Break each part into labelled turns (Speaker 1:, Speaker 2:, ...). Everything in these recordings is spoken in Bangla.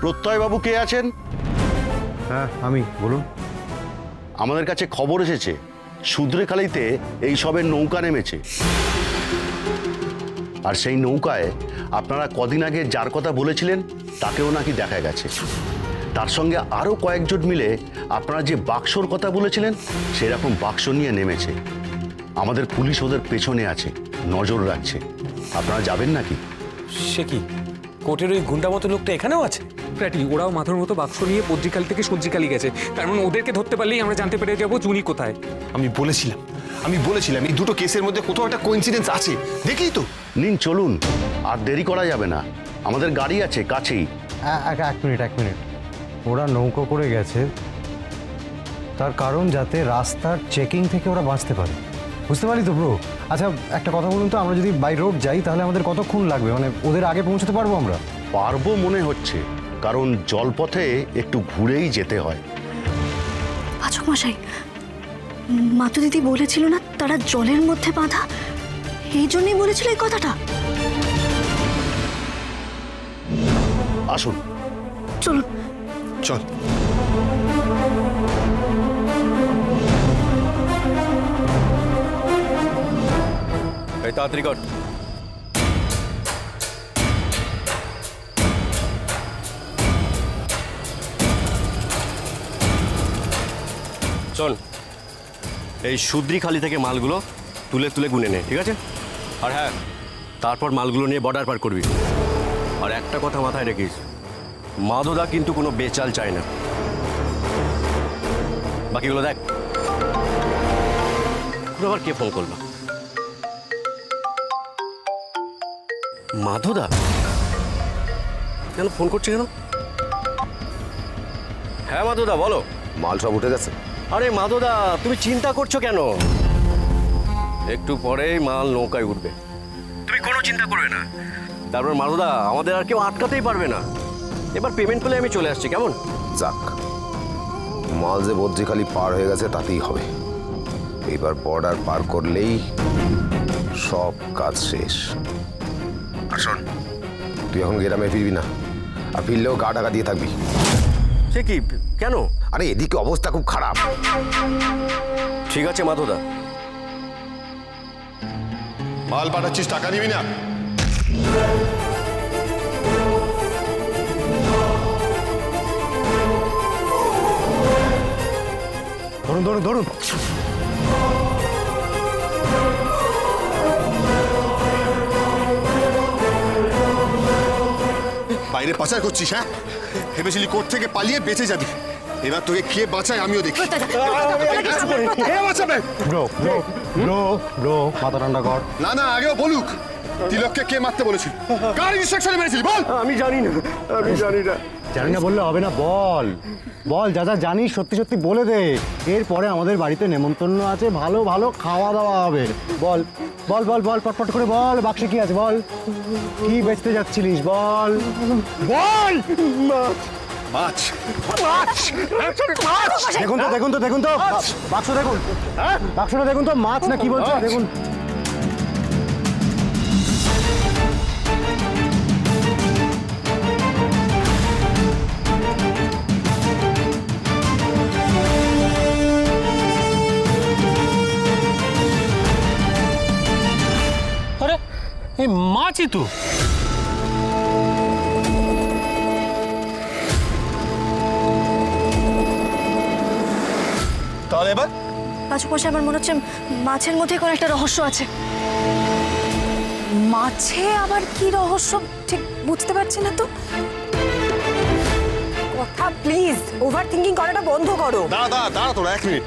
Speaker 1: প্রত্যয় বাবু কে আছেন?
Speaker 2: হ্যাঁ আমি, বলুন।
Speaker 1: আমাদের কাছে খবর এসেছে সুদ্রেখালিতে এই সবের নৌকা নেমেছে, আর সেই নৌকায় আপনারা কদিন আগে যার কথা বলেছিলেন তাকেও নাকি দেখা গেছে। তার সঙ্গে আরও কয়েকজন মিলে আপনারা যে বাক্সর কথা বলেছিলেন সেরকম বাক্স নিয়ে নেমেছে। আমাদের পুলিশ ওদের পেছনে আছে, নজর রাখছে। আপনারা যাবেন নাকি?
Speaker 3: সে কি, কোর্টের ওই গুন্ডা মতো লোকটা এখানেও আছে?
Speaker 4: ফ্র্যাটি, ওরাও মাথার মতো বাক্স নিয়ে পদ্রিকালি থেকে সজ্জিকালি গেছে। তার মানে ওদেরকে ধরতে পারলেই আমরা জানতে পেরে যাবো জুনি কোথায়।
Speaker 5: আমি বলেছিলাম এই দুটো কেসের মধ্যে কোথাও একটা কোইন্সিডেন্স আছে। দেখি তো।
Speaker 1: নিন চলুন, আর দেরি করা যাবে না, আমাদের গাড়ি আছে কাছেই।
Speaker 2: এক মিনিট। ওরা নৌকো করে গেছে তার কারণ যাতে রাস্তার চেকিং থেকে ওরা বাঁচতে পারে, বুঝতে পারি তো ব্রো? আচ্ছা একটা কথা বলুন তো, আমরা যদি বাই রোড যাই তাহলে আমাদের কতক্ষণ লাগবে? মানে ওদের আগে পৌঁছতে পারবো আমরা?
Speaker 1: পারবো মনে হচ্ছে, কারণ জলপথে একটু ঘুরেই যেতে হয়।
Speaker 6: পাচক মশাই, মাতু দিদি বলেছিল না তারা জলের মধ্যে বাঁধা, এই জন্যই বলেছিল এই কথাটা।
Speaker 1: আসুন
Speaker 6: চলুন।
Speaker 5: চল।
Speaker 3: তাড়াতাড়ি কর। শোন, এই সুদ্রিখালি থেকে মালগুলো তুলে তুলে গুনে নে, ঠিক আছে? আর হ্যাঁ, তারপর মালগুলো নিয়ে বর্ডার পার করবি। আর একটা কথা মাথায় রেখিস, মাধবদা কিন্তু কোনো বেচাল চায় না। বাকিগুলো দেখ। আবার কে ফোন করলো? মাধবদা কেন ফোন করছে কেন? হ্যাঁ মাধবদা বলো।
Speaker 7: মাল সব উঠে গেছে?
Speaker 3: আরে মাধবদা, তুমি চিন্তা করছো কেন? একটু পরেই মাল নৌকায় উঠবে, তুমি কোনো চিন্তা করবে না। তারপর মাধবদা, আমাদের আর কেউ আটকাতেই পারবে না। এবার পেমেন্ট পেলে আমি চলে আসছি, কেমন?
Speaker 7: যাক, মাল যে বদ্রিখালি পার হয়ে গেছে তাতেই হবে। এবার বর্ডার পার করলেই সব কাজ শেষ। আর শোন, তুই এখন গ্রামে ফিরবি না, আর ফিরলেও গা ঢাকা দিয়ে থাকবি।
Speaker 3: সে কি, কেন?
Speaker 7: আরে এদিকে অবস্থা খুব খারাপ।
Speaker 3: ঠিক আছে মাধবদা।
Speaker 5: মাল পাঠাচ্ছিস, টাকা নিবি না?
Speaker 2: ধরুন।
Speaker 5: বাইরে পাচার করছিস? হ্যাঁ, ভেবেছিলি কোর্ট থেকে পালিয়ে বেঁচে যাবি। এবার তোকে কে বাঁচায় আমিও দেখি।
Speaker 2: ব্রো মাথা ঠান্ডা কর।
Speaker 5: না আগেও বলুক, তিলককে কে মারতে বলেছিল? কার ইনস্ট্রাকশনে মেরেছিলি বল?
Speaker 3: আমি জানি না।
Speaker 2: জানি না বললে হবে না, বল যা যা জানিস সত্যি বলে দে। এরপরে আমাদের বাড়িতে নেমন্তন্ন আছে, ভালো ভালো খাওয়া দাওয়া হবে। বল পটপট করে বল, বাক্সে কি আছে বল, কি বেচতে যাচ্ছিলিস বল।
Speaker 5: মাছ।
Speaker 2: দেখুন তো বাক্স দেখুন, বাক্সটা দেখুন তো, মাছ না কি বলছো দেখুন।
Speaker 4: আরে এই মাছই তো।
Speaker 5: তাহলে এবার
Speaker 6: পাচক মশাই, আমার মনে হচ্ছে মাছের মধ্যে কোনো একটা রহস্য আছে। মাছে আবার কি রহস্য ঠিক বুঝতে পারছি না তো।
Speaker 8: কথা প্লিজ, ওভার থিঙ্কিং করাটা বন্ধ করো।
Speaker 5: দাঁড়া তোরা 1 মিনিট।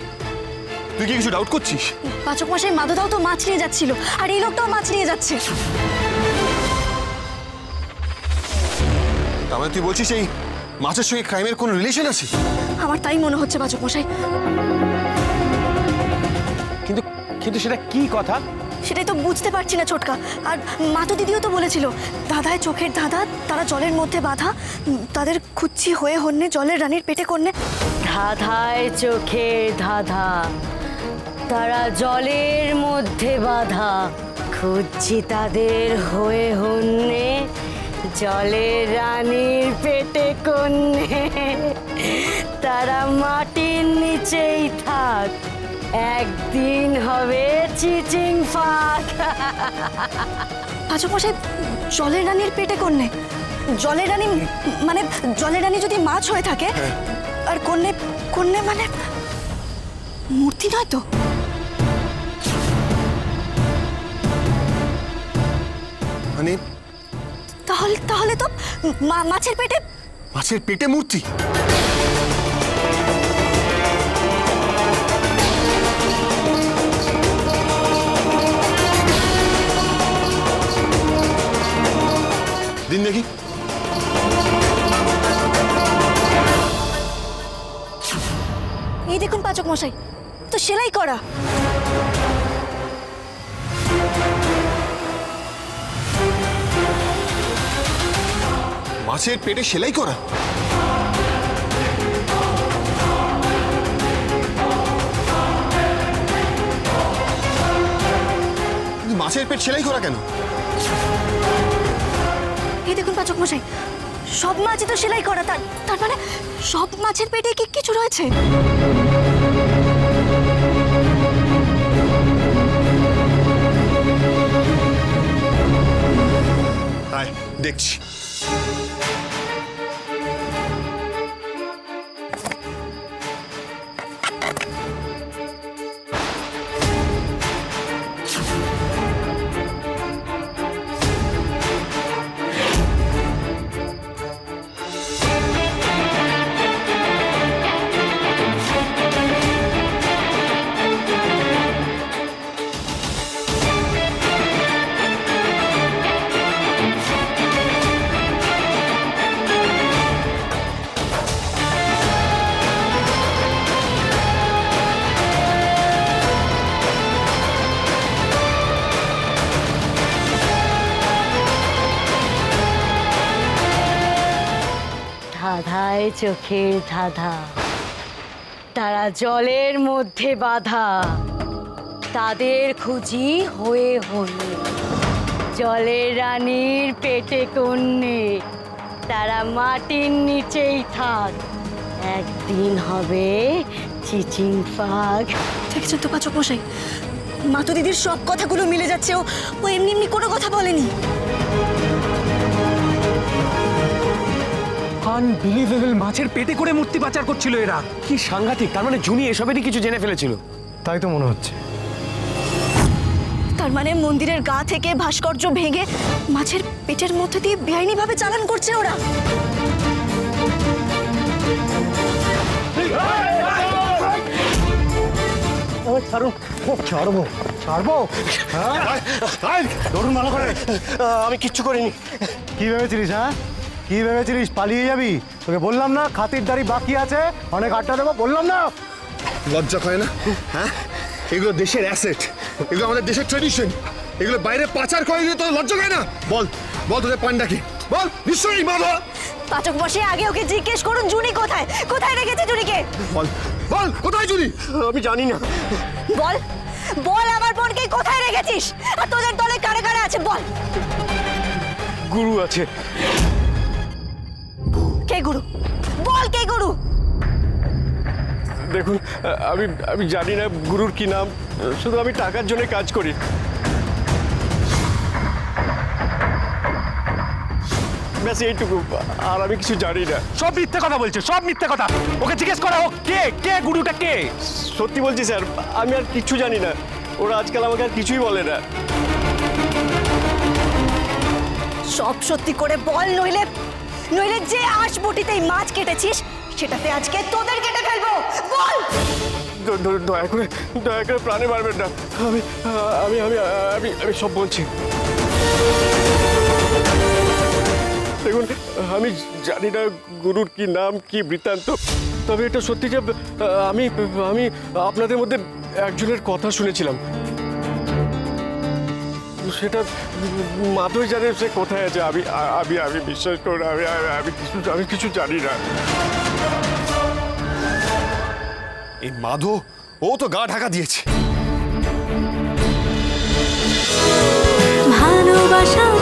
Speaker 5: তুই কি কিছু ডাউট করছিস?
Speaker 6: পাচক মশাই, মাধবদাও তো মাছ নিয়ে যাচ্ছিল, আর এই লোকটাও মাছ নিয়ে যাচ্ছে।
Speaker 5: তার মানে তুই বলছিস এই মাছের সঙ্গে ক্রাইমের কোনো রিলেশন আছে?
Speaker 6: আমার তাই মনে হচ্ছে পাচক মশাই।
Speaker 3: কিন্তু সেটা কি কথা?
Speaker 6: সেটাই তো বুঝতে পারছি না ছোটকা। আর মাতু দিদিও তো বলেছিল দাদায় চোখের ধাঁধা, তারা জলের মধ্যে বাঁধা, তাদের খুঁজছি হয়ে হন্যে জলের রানীর পেটে কন্যে।
Speaker 9: ধাঁধায় চোখের ধাঁধা, তারা জলের মধ্যে বাঁধা, খুঁজছি তাদের হয়ে হন্যে জলের রানীর পেটে কন্যে তারা মাটির নিচেই থাক, একদিন হবে চিচিং ফাঁক।
Speaker 6: পাচক মশাই, জলের রানীর পেটে কন্যে? জলের রানী মানে জলের রানী যদি মাছ হয়ে থাকে, আর কন্যে কন্যে মানে মূর্তি নয় তো?
Speaker 5: মানে
Speaker 6: তাহলে তাহলে তো মাছের পেটে
Speaker 5: মূর্তি। দিন দেখি।
Speaker 6: এই দেখুন পাচক মশাই, তো সেলাই করা।
Speaker 5: মাছের পেটে সেলাই করা? মাছের পেট সেলাই করা কেন?
Speaker 6: এই দেখুন পাচক মশাই, সব মাছই তো সেলাই করা। তার মানে সব মাছের পেটে কি কিছু রয়েছে?
Speaker 5: আয় দেখছি।
Speaker 9: ধাঁধায় চোখের ধাঁধা, তারা জলের মধ্যে বাঁধা, তাদের খুঁজি হয়ে হলে জলের রানীর পেটে কন্যে তারা মাটির নিচেই থাক, একদিন হবে চিচিং ফাঁক।
Speaker 6: দেখেছেন তো পাচক মশাই, মাতু দিদির সব কথাগুলো মিলে যাচ্ছে। ও এমনি এমনি কোনো কথা বলেনি।
Speaker 4: আনবিলিভেবল, মাছের পেটে করে মূর্তি পাচার করছিল এরা।
Speaker 3: কি সাংঘাতিক! তার মানে জুনি এসবেরই কিছু জেনে ফেলেছিল।
Speaker 2: তাই তো মনে হচ্ছে।
Speaker 6: তার মানে মন্দিরের গা থেকে ভাস্কর্য ভেঙে মাছের পেটের মধ্যে দিয়ে বেআইনিভাবে চালান করছে ওরা।
Speaker 2: ছাড়বো ছাড়বো? ধরুন ভালো করে।
Speaker 3: আমি কিচ্ছু করিনি।
Speaker 2: কি ভেবেছিলিস? হ্যাঁ, কি ভেবেছিলিস পালিয়ে যাবি? তোকে বললাম না খাতিরদারি বাকি আছে, অনেক আড্ডা দেবো, বললাম না?
Speaker 5: লজ্জা করে না? হ্যাঁ, এগুলো দেশের অ্যাসেট, এগুলো আমাদের দেশের ট্রেডিশন, এগুলো বাইরে পাচার করে দিয়ে তোর লজ্জা করে না? বল বল তোদের পান্ডা কি? বল। নিশ্চয়ই বাবা।
Speaker 6: পাচক বসে আগে ওকে জিজ্ঞেস করুন জুনি কোথায়, কোথায় রেখেছে জুনিকে।
Speaker 5: বল বল, কোথায় জুনি?
Speaker 3: আমি জানি না।
Speaker 6: বল বল, আমার বোনকে কোথায় রেখেছিস? আর তোদের দলে কারে কারে আছে বল।
Speaker 3: গুরু আছে।
Speaker 6: কে গুরু? বল কে গুরু?
Speaker 3: দেখুন, আমি আমি জানি না গুরুর কি নাম, শুধু আমি টাকার জন্য কাজ করি। ব্যাস এইটুকু, আর আমি কিছু জানি না।
Speaker 4: সব মিথ্যে কথা বলছে, সব মিথ্যে কথা। ওকে জিজ্ঞেস করা হোক কে কে গুরুটা কে।
Speaker 3: সত্যি বলছি স্যার, আমি আর কিছু জানি না। ওরা আজকাল আমাকে আর কিছুই বলে না।
Speaker 6: সব সত্যি করে বল, নইলে নইলে যে আঁশবটিতেই মাছ কেটেছিস সেটাতে আজকে তোদের কেটে ফেলবো। বল।
Speaker 3: দয়া করে প্রাণে মারবেন না। আমি আমি আমি আমি আমি সব বলছি। দেখুন, আমি জানি না গুরুর কি নাম, কি বৃত্তান্ত, তবে এটা সত্যি যে আমি আমি আপনাদের মধ্যে একজনের কথা শুনেছিলাম। সেটা মাধবই জানে সে কোথায় আছে। আমি আমি আমি বিশ্বাস করুন, আমি কিছু জানি না।
Speaker 5: এই মাধব, ও তো গা ঢাকা দিয়েছে।
Speaker 6: ভালোবাসার